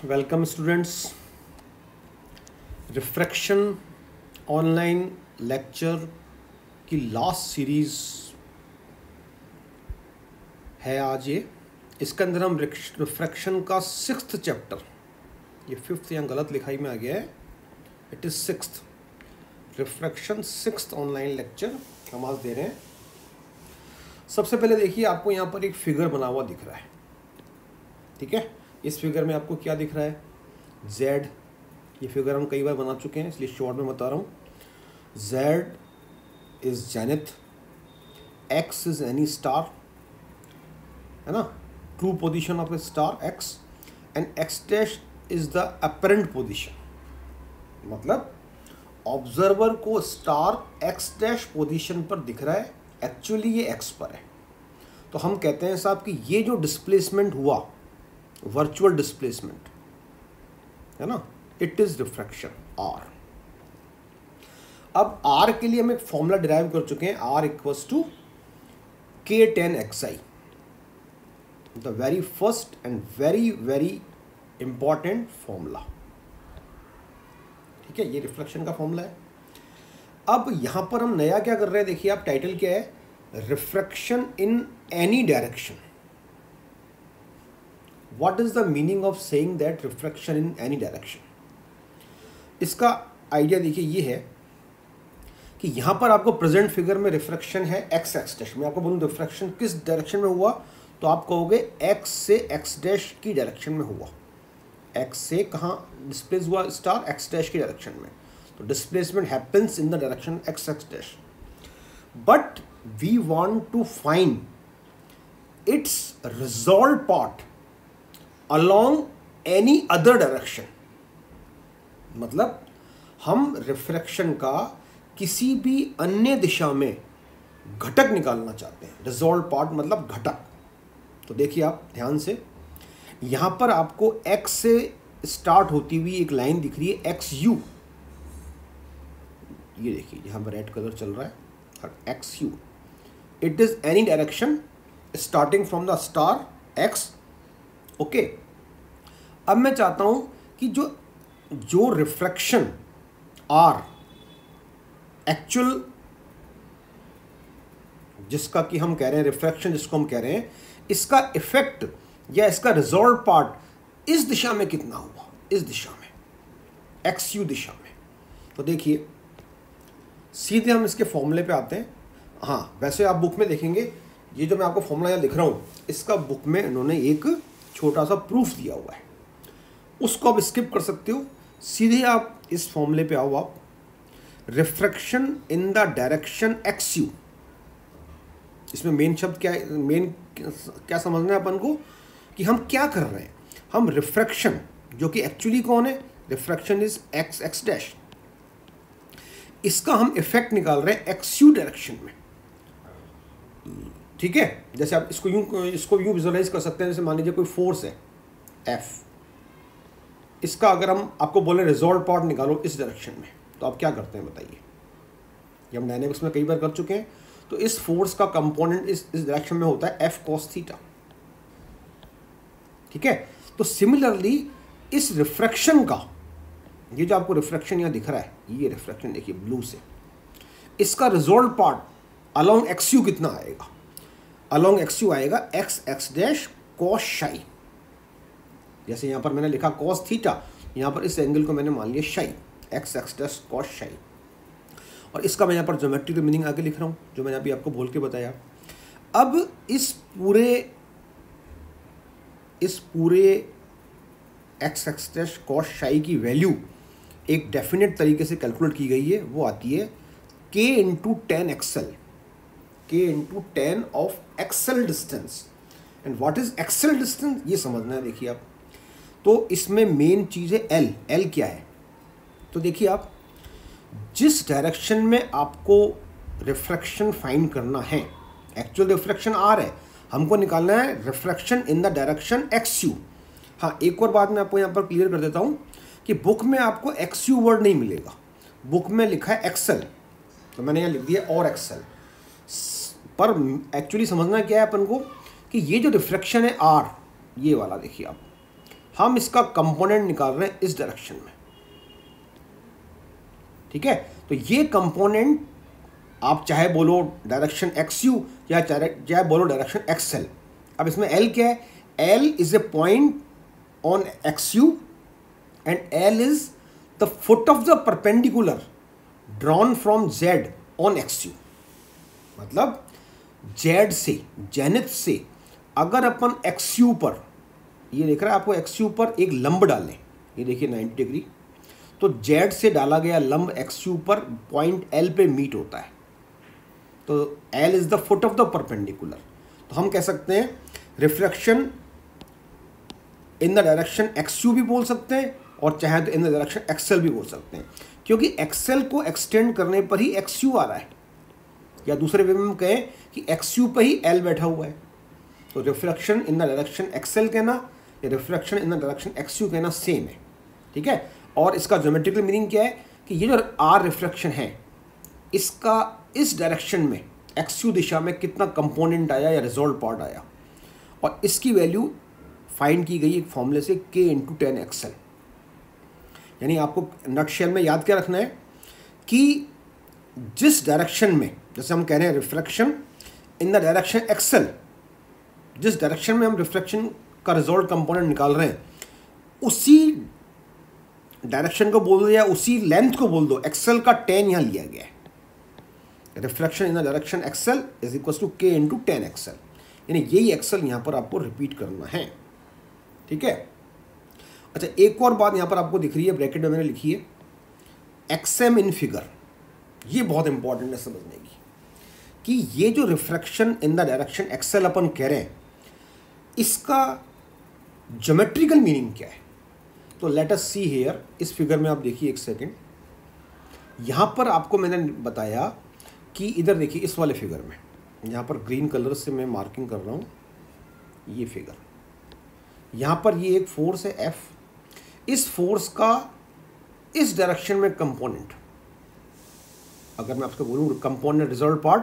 Welcome students. Refraction online lecture की last series है आज ये। इसके अंदर हम रिफ्रैक्शन का 6th चैप्टर, ये 5th यहाँ गलत लिखाई में आ गया है, it is 6th refraction 6th online lecture हम आज दे रहे हैं। सबसे पहले देखिए, आपको यहाँ पर एक फिगर बना हुआ दिख रहा है, ठीक है। इस फिगर में आपको क्या दिख रहा है? Z। ये फिगर हम कई बार बना चुके हैं, इसलिए शॉर्ट में बता रहा हूँ। Z is zenith, X is any star, है ना, true position of A star X, and X dash is the apparent position. मतलब ऑब्जर्वर को स्टार X डैश पोजीशन पर दिख रहा है, एक्चुअली ये X पर है। तो हम कहते हैं साहब कि ये जो डिस्प्लेसमेंट हुआ, वर्चुअल डिस्प्लेसमेंट, है ना, इट इज रिफ्रैक्शन R। अब R के लिए हम एक फॉर्मूला डिराइव कर चुके हैं, R equals to K10 XI, the very first and very important formula, ठीक है। ये रिफ्लेक्शन का फॉर्मूला है। अब यहां पर हम नया क्या कर रहे हैं, देखिए आप, टाइटल क्या है? Refraction in any direction. What is the meaning of saying that refraction in any direction? इसका आइडिया देखिए ये है कि यहाँ पर आपको प्रेजेंट फिगर में रिफ्रैक्शन है x x डैश। मैं आपको बोलूँ रिफ्रैक्शन किस डायरेक्शन में हुआ, तो आप कहोगे x से x डैश की डायरेक्शन में हुआ। x से कहाँ डिस्प्लेस हुआ? स्टार x डैश की डायरेक्शन में। तो displacement happens in the direction x x dash, but we want to find its resolve part along any other direction। मतलब हम रिफ्रैक्शन का किसी भी अन्य दिशा में घटक निकालना चाहते हैं। रिजॉल्व पार्ट मतलब घटक। तो देखिए आप ध्यान से, यहां पर आपको x से स्टार्ट होती हुई एक लाइन दिख रही है XU। ये देखिए यहां पर रेड कलर चल रहा है, XU। It is any direction starting from the star X, okay. अब मैं चाहता हूं कि जो रिफ्रैक्शन R एक्चुअल, जिसका कि हम कह रहे हैं रिफ्रैक्शन, जिसको हम कह रहे हैं, इसका इफेक्ट या इसका रिजॉल्व पार्ट इस दिशा में कितना हुआ, इस दिशा में, XU दिशा में। तो देखिए सीधे हम इसके फॉर्मूले पे आते हैं। हाँ, वैसे आप बुक में देखेंगे, ये जो मैं आपको फॉर्मूला यहाँ लिख रहा हूँ, इसका बुक में इन्होंने एक छोटा सा प्रूफ दिया हुआ है, उसको आप स्किप कर सकते हो। सीधे आप इस फॉर्मूले पे आओ। आप refraction in the direction XU, इसमें मेन शब्द क्या है, मेन क्या समझना है अपन को कि हम क्या कर रहे हैं। हम रिफ्रैक्शन, जो कि एक्चुअली कौन है, refraction is X X dash, इसका हम इफेक्ट निकाल रहे हैं XU डायरेक्शन में, ठीक है। जैसे आप इसको यूं विजुअलाइज कर सकते हैं। जैसे मान लीजिए कोई फोर्स है F, इसका अगर हम आपको बोले रिजॉल्व पार्ट निकालो इस डायरेक्शन में, तो आप क्या करते हैं बताइए? ये हम डायनेमिक्स में कई बार कर चुके हैं। तो इस फोर्स का कंपोनेंट इस डायरेक्शन में होता है F cos थीटा, ठीक है। तो सिमिलरली इस रिफ्रैक्शन का, ये जो आपको रिफ्रैक्शन यहाँ दिख रहा है, ये रिफ्रैक्शन देखिए ब्लू से, इसका रिजॉल्व पार्ट अलोंग XU कितना आएगा? अलोंग XU आएगा X X डैश cos शाई। जैसे यहाँ पर मैंने लिखा cos थीटा, यहाँ पर इस एंगल को मैंने मान लिया शाई, X X डैश cos शाई। और इसका मैं यहाँ पर ज्योमेट्री की मीनिंग आगे लिख रहा हूँ, जो मैंने अभी आपको बोल के बताया। अब इस पूरे X X डैश cos शाई की वैल्यू एक डेफिनेट तरीके से कैलकुलेट की गई है। वो आती है K into 10 XL, K into 10 of XL distance. And what is XL distance, ये समझना है। देखिए आप, तो इसमें मेन चीज़ है L। L क्या है? तो देखिए आप, जिस डायरेक्शन में आपको रिफ्रैक्शन फाइंड करना है, एक्चुअल रिफ्रैक्शन R है, हमको निकालना है refraction in the direction XU। हाँ, एक और बात मैं आपको यहाँ पर क्लियर कर देता हूँ कि बुक में आपको XU वर्ड नहीं मिलेगा, बुक में लिखा है एक्सेल, तो मैंने यहाँ लिख दिया और एक्सेल। पर एक्चुअली समझना क्या है अपन को कि ये जो रिफ्रैक्शन है R, ये वाला देखिए आप, हम इसका कंपोनेंट निकाल रहे हैं इस डायरेक्शन में, ठीक है। तो ये कंपोनेंट आप चाहे बोलो डायरेक्शन एक्स यू या चाहे बोलो डायरेक्शन एक्स एल। अब इसमें एल क्या है? L is a point on x you and L is the foot of the perpendicular drawn from Z on x you. मतलब जेड से, जेनिथ से अगर अपन एक्स यू पर, ये देख रहा है आपको, एक्स यू पर एक लंब डालें, ये देखिए 90 डिग्री, तो जेड से डाला गया लंब एक्स यू पर पॉइंट एल पे मीट होता है, तो L is the foot of the perpendicular. तो हम कह सकते हैं reflection in the direction x you भी बोल सकते हैं और चाहे तो इन द डायरेक्शन एक्सएल भी बोल सकते हैं, क्योंकि एक्सएल को एक्सटेंड करने पर ही एक्स यू आ रहा है, या दूसरे वे में हम कहें कि एक्स यू पर ही एल बैठा हुआ है। तो reflection in the direction XL कहना या reflection in the direction x you कहना सेम है, ठीक है। और इसका ज्योमेट्रिकल मीनिंग क्या है कि ये जो आर रिफ्लेक्शन है इसका इस डायरेक्शन में एक्स यू दिशा में कितना कंपोनेंट आया या रिजॉल्व पार्ट आया, और इसकी वैल्यू फाइंड की गई एक फॉर्मूले से k इंटू 10xl। यानी आपको नटशेल में याद क्या रखना है कि जिस डायरेक्शन में, जैसे हम कह रहे हैं reflection in the direction XL, जिस डायरेक्शन में हम रिफ्लेक्शन का रिजॉल्व कंपोनेंट निकाल रहे हैं उसी डायरेक्शन को बोल दो या उसी लेंथ को बोल दो, एक्सएल का 10 यहाँ लिया गया है। Reflection in the direction XL is equal to k into 10xl, यानी यही एक्सएल यहाँ पर आपको रिपीट करना है, ठीक है। अच्छा, एक और बात यहाँ पर आपको दिख रही है, ब्रैकेट में मैंने लिखी है एक्सएम इन फिगर। ये बहुत इंपॉर्टेंट है समझने की कि ये जो reflection in the direction X अपन कह रहे हैं इसका ज्योमेट्रिकल मीनिंग क्या है। तो लेट अस सी हियर, इस फिगर में आप देखिए एक सेकेंड, यहाँ पर आपको मैंने बताया कि इधर देखिए इस वाले फिगर में, यहाँ पर ग्रीन कलर से मैं मार्किंग कर रहा हूँ ये फिगर, यहाँ पर ये एक फोर्स है F, इस फोर्स का इस डायरेक्शन में कंपोनेंट, अगर मैं आपको बोलूँ कंपोनेंट रिजल्ट पार्ट,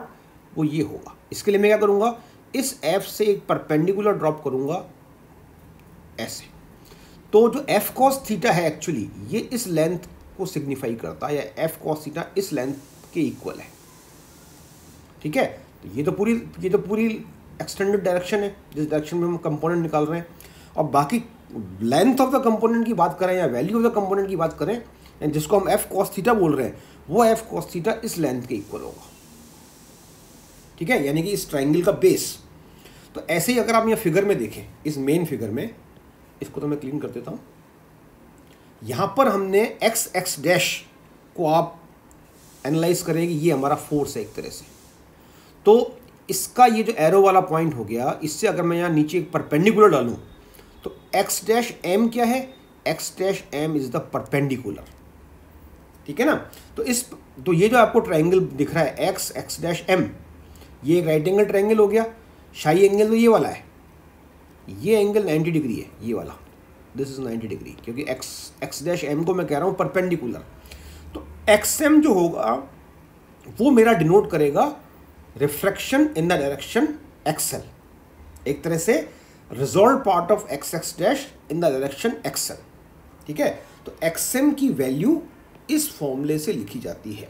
वो ये होगा। इसके लिए मैं क्या करूँगा, इस F से एक परपेंडिकुलर ड्रॉप करूँगा ऐसे। तो जो F cos थीटा है एक्चुअली ये इस लेंथ को सिग्निफाई करता है, या F cos थीटा इस लेंथ के इक्वल है, ठीक है। तो ये तो पूरी एक्सटेंडेड डायरेक्शन है जिस डायरेक्शन में हम कंपोनेंट निकाल रहे हैं। और बाकी लेंथ ऑफ द कंपोनेंट की बात करें या वैल्यू ऑफ द कंपोनेंट की बात करें, जिसको हम F cos थीटा बोल रहे हैं, वो F cos थीटा इस लेंथ के इक्वल होगा, ठीक है, यानी कि इस ट्राइंगल का बेस। तो ऐसे ही अगर आप ये फिगर में देखें, इस मेन फिगर में, इसको तो मैं क्लीन कर देता हूँ, यहाँ पर हमने एक्स डैश को आप एनालाइज करें कि ये हमारा फोर्स है एक तरह से। तो इसका ये जो एरो वाला पॉइंट हो गया, इससे अगर मैं यहाँ नीचे एक परपेंडिकुलर डालूँ तो एक्स डैश एम क्या है, X dash M is the perpendicular, ठीक है ना। तो ये जो आपको ट्राइंगल दिख रहा है एक्स डैश एम, ये एक राइट एंगल ट्राइंगल हो गया। शाई एंगल तो ये वाला है, ये एंगल 90 डिग्री है, ये वाला, दिस इज 90 डिग्री, क्योंकि एक्स डैश एम को मैं कह रहा हूँ परपेंडिकुलर। तो एक्स एम जो होगा वो मेरा डिनोट करेगा reflection in the direction XL, एक तरह से resolve part of x dash in the direction XL, ठीक है। तो एक्सएम की वैल्यू इस फॉर्मूले से लिखी जाती है,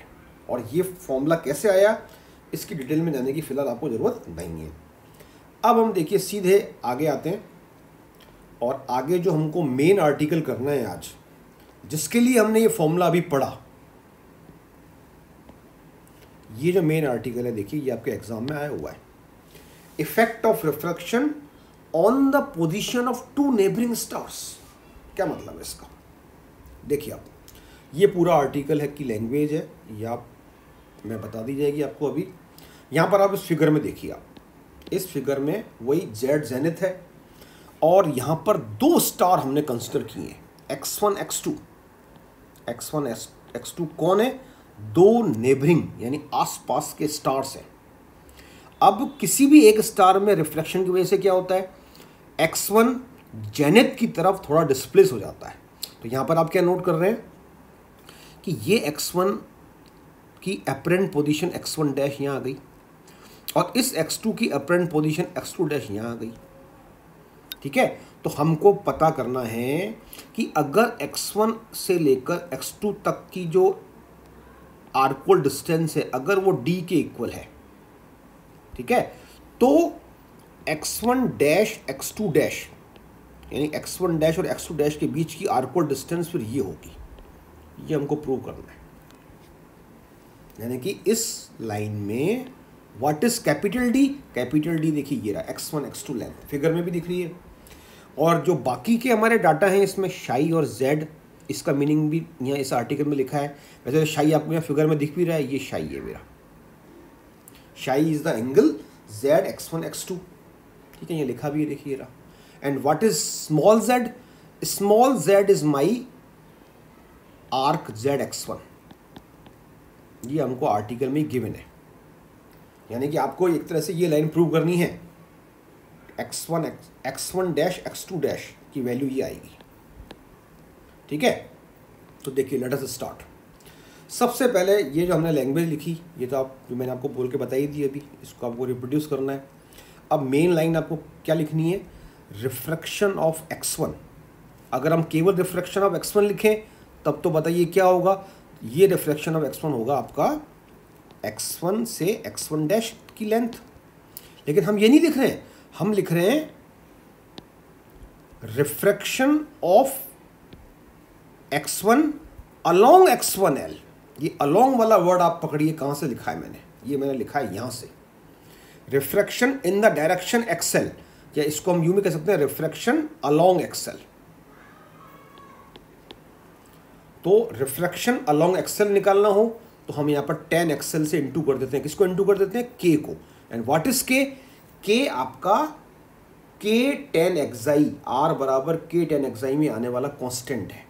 और ये फॉर्मूला कैसे आया इसकी डिटेल में जाने की फिलहाल आपको ज़रूरत नहीं है। अब हम देखिए सीधे आगे आते हैं, और आगे जो हमको मेन आर्टिकल करना है आज, जिसके लिए हमने ये फॉर्मूला अभी पढ़ा, ये जो मेन आर्टिकल है देखिए, ये आपके एग्जाम में आया हुआ है, effect of reflection on the position of two neighbouring stars. क्या मतलब है इसका, देखिए आप, ये पूरा आर्टिकल है की लैंग्वेज है, ये आप मैं बता दी जाएगी आपको अभी। यहाँ पर आप इस फिगर में देखिए, आप इस फिगर में वही जेड जेनिथ है, और यहाँ पर दो स्टार हमने कंसिडर किए हैं, x1 x2। x1 x2 कौन है, दो नेबरिंग यानी आसपास के स्टार्स हैं। अब किसी भी एक स्टार में रिफ्लेक्शन की वजह से क्या होता है, x1 जेनिथ की तरफ थोड़ा डिस्प्लेस हो जाता है। तो यहाँ पर आप क्या नोट कर रहे हैं कि ये x1 की अपरेंट पोजीशन x1 डैश यहाँ आ गई, और इस x2 की अपरेंट पोजीशन x2 डैश यहाँ आ गई, ठीक है। तो हमको पता करना है कि अगर x1 से लेकर x2 तक की जो आर्कोल डिस्टेंस है अगर वो d के इक्वल है, ठीक है, तो x1 डैश x2 डैश यानी x1 डैश और x2 डैश के बीच की आर्कोल डिस्टेंस फिर ये होगी। ये हमको प्रूव करना है। यानी कि इस लाइन में what is capital D? Capital D देखिए ये रहा x1 x2 लेंथ, फिगर में भी दिख रही है। और जो बाकी के हमारे डाटा हैं इसमें शाई और z, इसका मीनिंग भी यहाँ इस आर्टिकल में लिखा है। वैसे शाई आपको यहाँ फिगर में दिख भी रहा है, ये शाई है मेरा। शाई is the angle z x1 x2, ठीक है, ये लिखा भी है, देखिए रहा। And what is small z? Small z is my arc z x1। ये हमको आर्टिकल में गिवन है। यानी कि आपको एक तरह से ये लाइन प्रूव करनी है, x1 डैश x2 डैश की वैल्यू ये आएगी, ठीक है। तो देखिए लेट अस स्टार्ट। सबसे पहले ये जो हमने लैंग्वेज लिखी, ये तो आप जो मैंने आपको बोल के बताई दी अभी, इसको आपको रिप्रोड्यूस करना है। अब मेन लाइन आपको क्या लिखनी है? Refraction of x1। अगर हम केवल रिफ्रैक्शन ऑफ x1 लिखें तब तो बताइए क्या होगा? ये रिफ्रैक्शन ऑफ x1 होगा आपका x1 से x1 डैश की लेंथ। लेकिन हम ये नहीं लिख रहे हैं, हम लिख रहे हैं refraction of x1 along x1l। ये अलोंग वाला वर्ड आप पकड़िए, कहां से लिखा है मैंने? ये मैंने लिखा है यहां से, refraction in the direction xl, या इसको हम यूं भी कह सकते हैं रिफ्रैक्शन अलोंग xl। तो रिफ्रैक्शन अलोंग xl निकालना हो तो हम यहां पर tan xl से इंटू कर देते हैं। किसको इंटू कर देते हैं? k को। And what is k? k आपका k tan xi, r बराबर k tan xi में आने वाला कांस्टेंट है,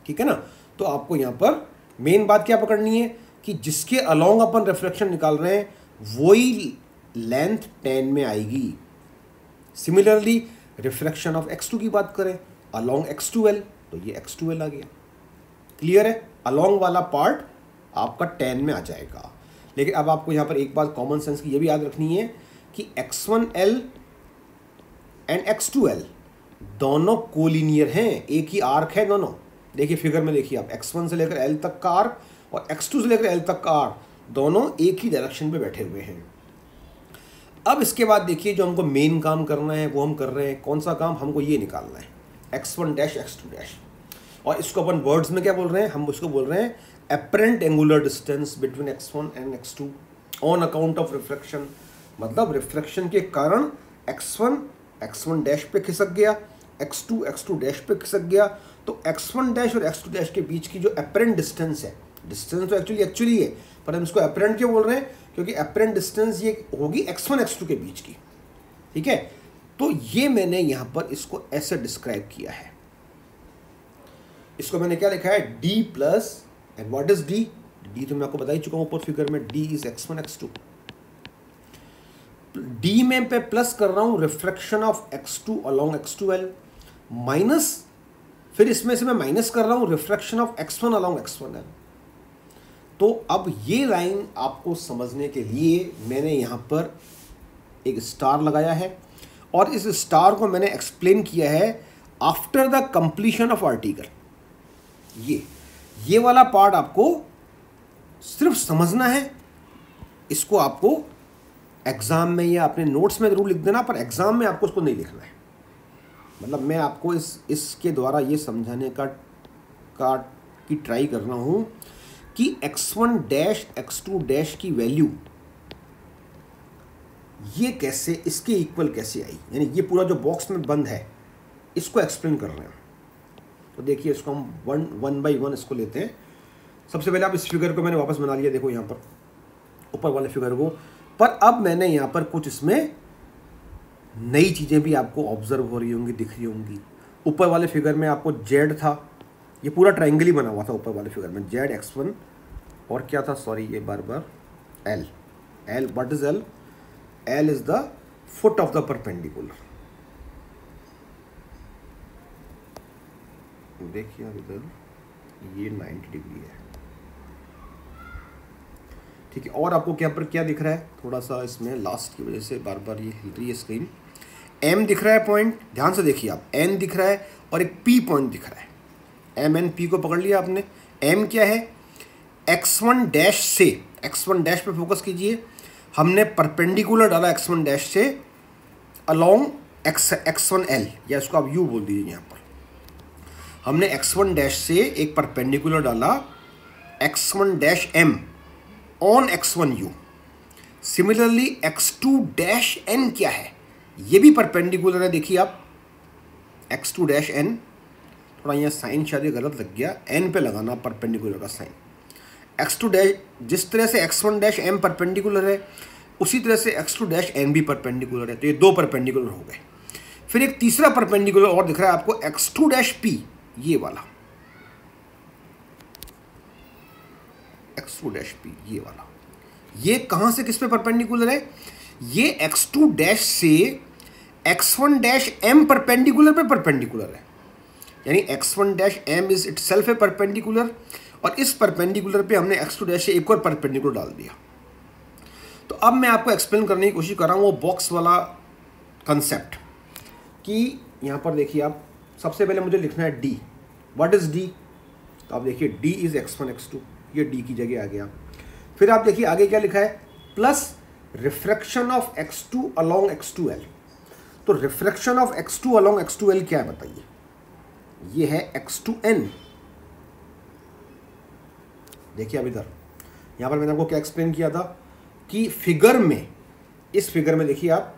ठीक है ना। तो आपको यहां पर मेन बात क्या पकड़नी है कि जिसके अलोंग अपन रिफ्रैक्शन निकाल रहे हैं वही लेंथ tan में आएगी। सिमिलरली रिफ्रैक्शन ऑफ x2 की बात करें अलोंग x2l, तो ये x2l आ गया। क्लियर है? अलोंग वाला पार्ट आपका tan में आ जाएगा। लेकिन अब आपको यहाँ पर एक बात कॉमन सेंस की ये भी याद रखनी है कि x1l एंड x2l दोनों कोलिनियर हैं, एक ही आर्क है दोनों। देखिए फिगर में देखिए आप, x1 से लेकर l तक का आर्क और x2 से लेकर l तक का आर्क दोनों एक ही डायरेक्शन पे बैठे हुए हैं। अब इसके बाद देखिए जो हमको मेन काम करना है वो हम कर रहे हैं। कौन सा काम? हमको ये निकालना है x1 डैश x2 डैश, और इसको अपन वर्ड्स में क्या बोल रहे हैं? हम उसको बोल रहे हैं apparent angular distance between x1 and x2 on account of refraction. मतलब रिफ्रैक्शन के कारण x1 डैश पे खिसक गया, x2 डैश पे खिसक गया। तो x1 डैश और x2 डैश के बीच की जो एपरेंट डिस्टेंस है, डिस्टेंस तो एक्चुअली है, पर हम इसको एपरेंट क्यों बोल रहे हैं? क्योंकि एपरेंट डिस्टेंस ये होगी x1 x2 के बीच की, ठीक है। तो ये मैंने यहां पर इसको ऐसे डिस्क्राइब किया है। इसको मैंने क्या लिखा है? d plus, and what is d? d तो मैं आपको बता ही चुका हूं ऊपर फिगर में, d is x1 x2। d में पे प्लस कर रहा हूं refraction of x2 along x2l, minus फिर इसमें से मैं माइनस कर रहा हूं refraction of x1 along x1l। तो अब ये लाइन आपको समझने के लिए मैंने यहां पर एक स्टार लगाया है, और इस स्टार को मैंने एक्सप्लेन किया है after the completion of article. ये वाला पार्ट आपको सिर्फ समझना है, इसको आपको एग्जाम में या अपने नोट्स में जरूर लिख देना, पर एग्जाम में आपको उसको नहीं लिखना है। मतलब मैं आपको इसके द्वारा ये समझाने की ट्राई कर रहा हूं कि x1 डैश x2 डैश की वैल्यू ये कैसे, इसके इक्वल कैसे आई, यानी ये पूरा जो बॉक्स में बंद है इसको एक्सप्लेन कर रहे हैं। तो देखिए इसको हम वन बाई वन इसको लेते हैं। सबसे पहले आप इस फिगर को मैंने वापस बना लिया, देखो यहाँ पर ऊपर वाले फिगर को, पर अब मैंने यहाँ पर कुछ इसमें नई चीज़ें भी आपको ऑब्जर्व हो रही होंगी, दिख रही होंगी। ऊपर वाले फिगर में आपको जेड था, ये पूरा ट्रायंगल ही बना हुआ था ऊपर वाले फिगर में, जेड x1 और क्या था, सॉरी ये bar L. What is L? L is the foot of the perpendicular. देखिए अब इधर ये 90 डिग्री है, ठीक है। और आपको क्या पर क्या दिख रहा है? थोड़ा सा इसमें लास्ट की वजह से बार बार ये हिल रही है स्क्रीन। m दिख रहा है पॉइंट, ध्यान से देखिए आप, n दिख रहा है और एक p पॉइंट दिख रहा है। m n p को पकड़ लिया आपने। m क्या है, x1 डैश से, x1 डैश पे फोकस कीजिए, हमने परपेंडिकुलर डाला x1 डैश से अलोंग x1l, या इसको आप u बोल दीजिए। यहाँ पर हमने x1 डैश से एक परपेंडिकुलर डाला x1 dash m on x1u। Similarly x2 dash n क्या है, ये भी परपेंडिकुलर है। देखिए आप x2 डैश n, थोड़ा यहाँ साइन शायद गलत लग गया, n पे लगाना परपेंडिकुलर का साइन। x2 डैश, जिस तरह से x1 डैश m परपेंडिकुलर है उसी तरह से x2 डैश n भी परपेंडिकुलर है। तो ये दो परपेंडिकुलर हो गए। फिर एक तीसरा परपेंडिकुलर और दिख रहा है आपको, x2 डैश p, ये वाला x2 डैश p, ये वाला। ये कहां से किस पे परपेंडिकुलर है, ये x2 डैश से x1 डैश m परपेंडिकुलर पे परपेंडिकुलर है। यानी x1 dash m is itself A perpendicular, और इस परपेंडिकुलर पे हमने x2 डैश से एक और परपेंडिकुलर डाल दिया। तो अब मैं आपको एक्सप्लेन करने की कोशिश कर रहा हूँ वो बॉक्स वाला कंसेप्ट, कि यहाँ पर देखिए आप, सबसे पहले मुझे लिखना है d। व्हाट इज d, तो आप देखिए d इज x1 x2, ये d की जगह आ गया। फिर आप देखिए आगे क्या लिखा है, plus refraction of x2 along x2l। तो refraction of x2 along x2l क्या है बताइए, ये है x2n। देखिए अब इधर, यहां पर मैंने आपको क्या एक्सप्लेन किया था कि फिगर में, इस फिगर में देखिए आप,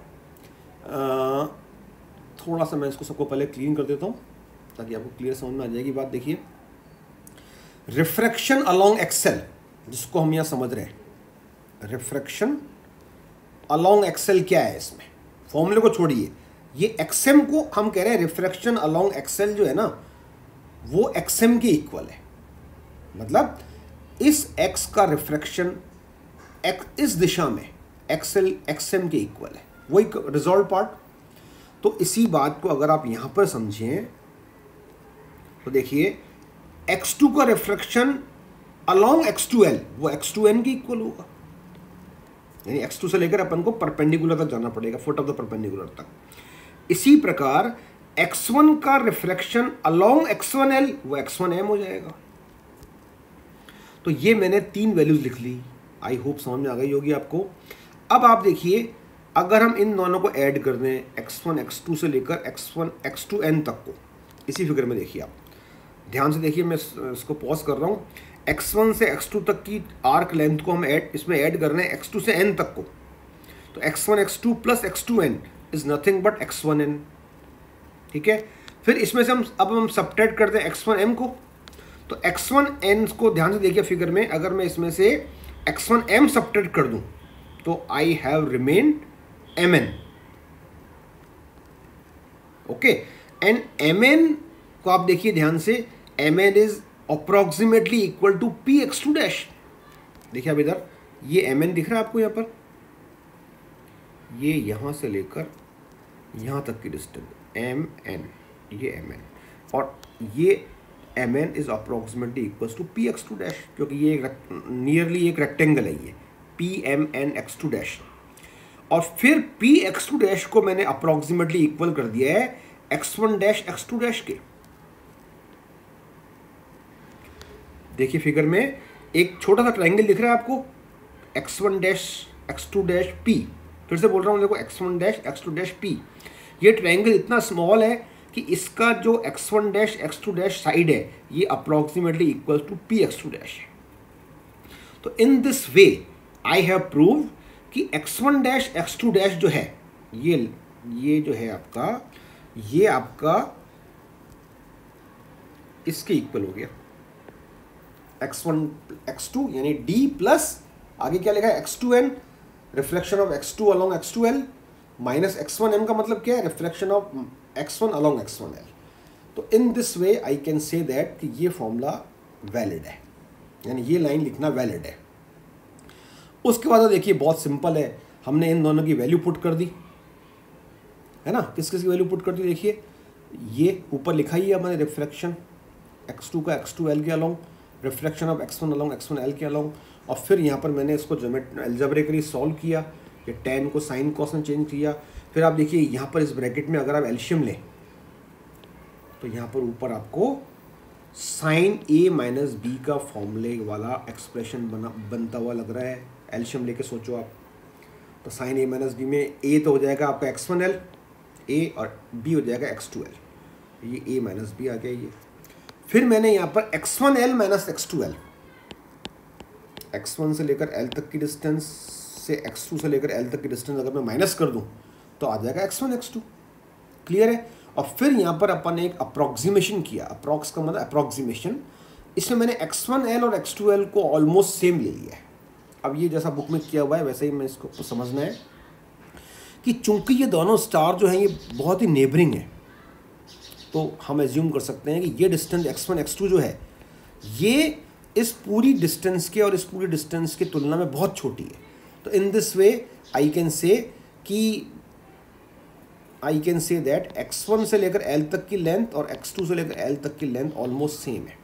थोड़ा सा मैं इसको सबको पहले क्लीन कर देता हूं ताकि आपको क्लियर समझ में आ जाएगी बात। देखिए रिफ्रैक्शन अलोंग एक्सेल, जिसको हम यहां समझ रहे हैं, रिफ्रैक्शन अलोंग एक्सेल क्या है, इसमें फॉर्मूले को छोड़िए, ये एक्सएम को हम कह रहे हैं रिफ्रैक्शन अलोंग एक्सेल जो है ना, वो एक्सएम के इक्वल है। मतलब इस एक्स का रिफ्रैक्शन इस दिशा में एक्सेल एक्सएम के इक्वल है, वही रिजॉल्व पार्ट। तो इसी बात को अगर आप यहां पर समझें तो देखिए x2 का रिफ्रैक्शन अलोंग x2l वो x2n के इक्वल होगा। यानी x2 से लेकर अपन को परपेंडिकुलर तक जाना पड़ेगा, फुट ऑफ द परपेंडिकुलर तक। इसी प्रकार x1 का रिफ्रैक्शन अलोंग x1l वो x1m हो जाएगा। तो ये मैंने 3 वैल्यूज लिख ली, आई होप समझ में आ गई होगी आपको। अब आप देखिए, अगर हम इन दोनों को ऐड कर दें, x1 x2 से लेकर x1 x2n तक को, इसी फिगर में देखिए आप, ध्यान से देखिए, मैं इसको पॉज कर रहा हूँ। x1 से x2 तक की आर्क लेंथ को हम इसमें ऐड कर रहे हैं x2 से n तक को। तो x1 x2 plus x2n is nothing but x1n, ठीक है। फिर इसमें से हम सब्ट्रैक्ट करते हैं x1m को। तो x1n को ध्यान से देखिए फिगर में, अगर मैं इसमें से x1m सब्ट्रैक्ट कर दूं तो I have remained mn, okay. And mn को आप देखिए ध्यान से, mn is approximately equal to px2 dash. देखिए अब इधर ये mn दिख रहा है आपको, यहाँ पर ये यहां से लेकर यहां तक की डिस्टेंस mn, ये mn, और ये mn is approximately equal to px2 dash, क्योंकि ये नियरली एक रेक्टेंगल है, ये pmn x2 डैश। और फिर px2 डैश को मैंने अप्रोक्सीमेटली इक्वल कर दिया है x1 डैश x2 डैश के। देखिए फिगर में एक छोटा सा ट्रायंगल दिख रहा है आपको, x1 dash x2 dash p। फिर से बोल रहा हूँ, देखो x1 dash x2 dash p। ये ट्रायंगल इतना स्मॉल है कि इसका जो x1 dash x2 dash side है ये approximately equal to px2 dash है। तो in this way I have prove कि x1 डैश x2 डैश जो है, ये जो है आपका, ये आपका इसके इक्वल हो गया, x1 x2 यानी d प्लस आगे क्या लिखा है x2n, reflection of x2 along x2l, minus x1m का मतलब क्या है, reflection of x1 along x1l। तो in this way I can say that कि ये फॉर्मूला वैलिड है, यानी ये लाइन लिखना वैलिड है। उसके बाद देखिए बहुत सिंपल है, हमने इन दोनों की वैल्यू पुट कर दी है ना। किस किस की वैल्यू पुट कर दी, देखिए ये ऊपर लिखा ही है मैंने, रिफ्लेक्शन x2 का x2l के along, reflection of x1 along x1l के अलोंग, और फिर यहाँ पर मैंने इसको अलजेब्रिकली सॉल्व किया, ये tan को साइन कॉस में चेंज किया, फिर आप देखिए यहाँ पर इस ब्रैकेट में अगर आप एल्शियम लें तो यहाँ पर ऊपर आपको साइन ए माइनस बी का फॉर्मूले वाला एक्सप्रेशन बनता हुआ लग रहा है। एल्शियम लेके सोचो आप, तो साइन ए माइनस बी में ए तो हो जाएगा आपका x1l ए और b हो जाएगा x2l, ये a माइनस बी आ गया ये। फिर मैंने यहाँ पर x1l माइनस x2l, x1 से लेकर l तक की डिस्टेंस से x2 से लेकर l तक की डिस्टेंस अगर मैं माइनस कर दूँ तो आ जाएगा x1 x2। क्लियर है। और फिर यहाँ पर अपन ने एक अप्रॉक्सीमेशन किया, अप्रॉक्स का मतलब अप्रॉक्सीमेशन, इसमें मैंने x1l और x2l को ऑलमोस्ट सेम ले लिया है। अब ये जैसा बुक में किया हुआ है वैसे ही मैं इसको समझना है कि चूंकि ये दोनों स्टार जो हैं ये बहुत ही नेबरिंग है, तो हम एज्यूम कर सकते हैं कि ये डिस्टेंस x1 x2 जो है ये इस पूरी डिस्टेंस के और इस पूरी डिस्टेंस की तुलना में बहुत छोटी है। तो in this way I can say that x1 से लेकर l तक की लेंथ और x2 से लेकर l तक की लेंथ ऑलमोस्ट सेम है,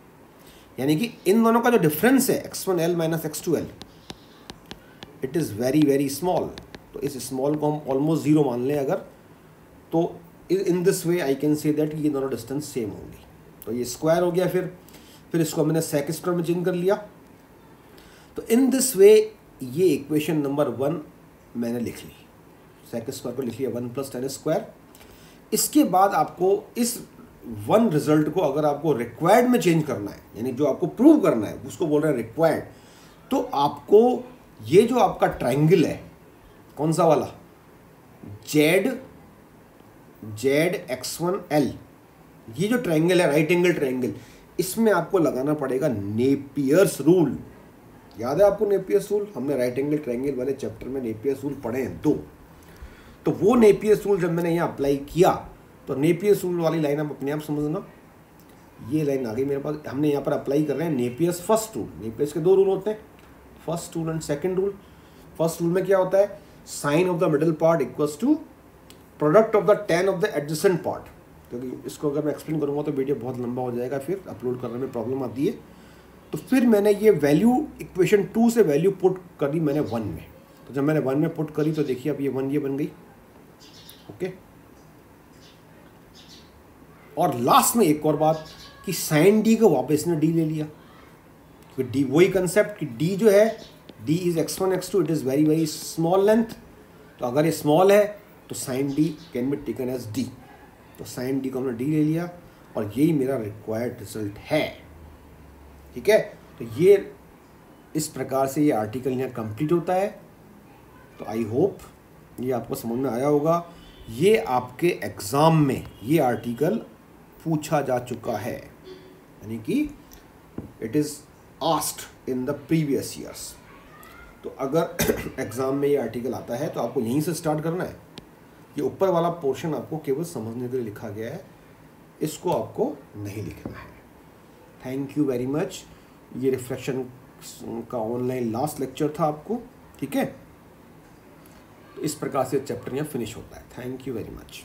यानी कि इन दोनों का जो डिफरेंस है x1l minus x2l it is very very small. तो इस स्मॉल को हम ऑलमोस्ट ज़ीरो मान लें अगर, तो in this way I can say that ये दोनों डिस्टेंस सेम होंगी। तो ये स्क्वायर हो गया। फिर इसको मैंने सेक स्क्वायर में चेंज कर लिया। तो इन दिस वे ये इक्वेशन नंबर 1 मैंने लिख ली, सेक स्क्वायर को लिख लिया 1 + tan स्क्वायर। इसके बाद आपको इस 1 रिजल्ट को अगर आपको रिक्वायर्ड में चेंज करना है, यानी जो आपको प्रूव करना है उसको बोल रहे हैं रिक्वायर्ड, तो आपको ये जो आपका ट्राइंगल है कौन सा वाला, ZX1L, ये जो ट्राइंगल है राइट एंगल ट्राइंगल, इसमें आपको लगाना पड़ेगा नेपियर्स रूल। याद है आपको नेपियर्स रूल? हमने राइट एंगल ट्राइंगल वाले चैप्टर में नेपियर्स रूल पढ़े हैं 2। तो वो नेपियर्स रूल जब मैंने यहाँ अप्लाई किया तो नेपियर्स रूल वाली लाइन आप अपने आप समझना, ये लाइन आ गई मेरे पास। हमने यहाँ पर अप्लाई कर रहे हैं नेपियर्स फर्स्ट रूल। नेपियर्स के 2 रूल होते हैं, first rule and second rule. First rule में क्या होता है, sine of the middle part equals to product of the tan of the adjacent part. क्योंकि इसको अगर मैं एक्सप्लेन करूँगा तो वीडियो बहुत लंबा हो जाएगा, फिर अपलोड करने में प्रॉब्लम आती है। तो फिर मैंने ये वैल्यू इक्वेशन 2 से वैल्यू पुट करी मैंने 1 में। तो जब मैंने 1 में पुट करी तो देखिए अब ये 1 ये बन गई। ओके। और लास्ट में एक और बात कि साइन डी को वापस ने डी ले लिया, क्योंकि डी वही कंसेप्ट कि डी जो है D is x1 x2, it is very very small length. तो अगर ये स्मॉल है तो sine D can be taken as D. तो साइन डी को हमने डी ले लिया और यही मेरा रिक्वायर्ड रिजल्ट है। ठीक है। तो ये इस प्रकार से ये आर्टिकल यहाँ कंप्लीट होता है। तो आई होप ये आपको समझ में आया होगा। ये आपके एग्ज़ाम में ये आर्टिकल पूछा जा चुका है, यानी कि it is asked in the previous years. तो अगर एग्ज़ाम में ये आर्टिकल आता है तो आपको यहीं से स्टार्ट करना है। ये ऊपर वाला पोर्शन आपको केवल समझने के लिए लिखा गया है, इसको आपको नहीं लिखना है। Thank you very much. ये रिफ्लेक्शन का ऑनलाइन लास्ट लेक्चर था आपको। ठीक है। तो इस प्रकार से चैप्टर यहाँ फिनिश होता है। Thank you very much.